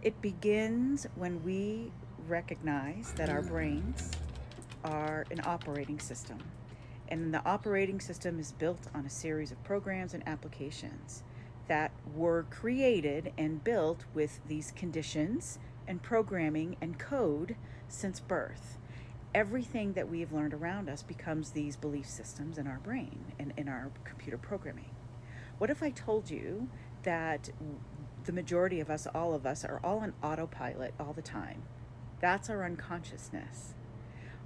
It begins when we recognize that our brains are an operating system. And the operating system is built on a series of programs and applications that were created and built with these conditions and programming and code since birth. Everything that we have learned around us becomes these belief systems in our brain and in our computer programming. What if I told you that the majority of us, all of us, are all on autopilot all the time? That's our unconsciousness.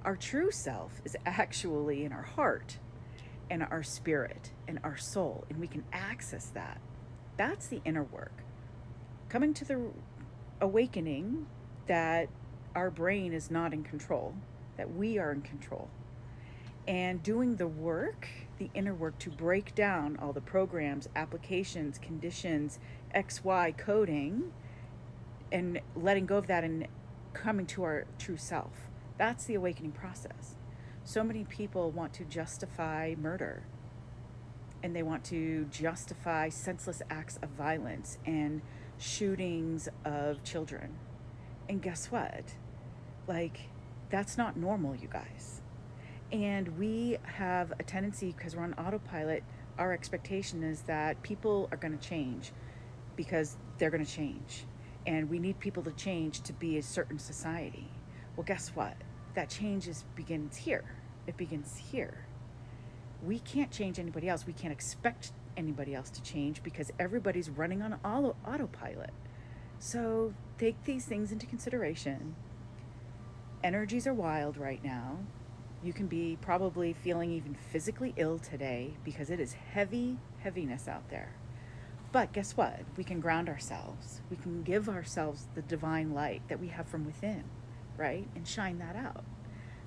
Our true self is actually in our heart and our spirit and our soul, and we can access that. That's the inner work. Coming to the awakening that our brain is not in control, that we are in control, and doing the work, the inner work, to break down all the programs, applications, conditions, XY coding, and letting go of that and coming to our true self. That's the awakening process. So many people want to justify murder, and they want to justify senseless acts of violence and shootings of children. And guess what? Like, that's not normal, you guys. And we have a tendency, because we're on autopilot, our expectation is that people are going to change because they're going to change. And we need people to change to be a certain society. Well, guess what? That change begins here. It begins here. We can't change anybody else. We can't expect anybody else to change because everybody's running on autopilot. So take these things into consideration. Energies are wild right now. You can be probably feeling even physically ill today because it is heaviness out there. But guess what? We can ground ourselves. We can give ourselves the divine light that we have from within, right? And shine that out.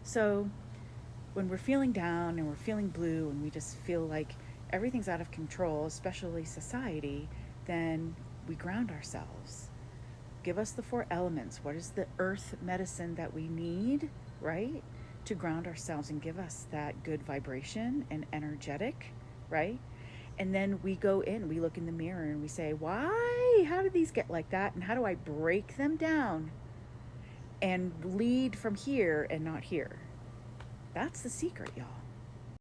So when we're feeling down and we're feeling blue and we just feel like everything's out of control, especially society, then we ground ourselves. Give us the four elements. What is the earth medicine that we need, right? To ground ourselves and give us that good vibration and energetic, right? And then we go in, we look in the mirror and we say, why? How did these get like that? And how do I break them down and lead from here and not here? That's the secret, y'all.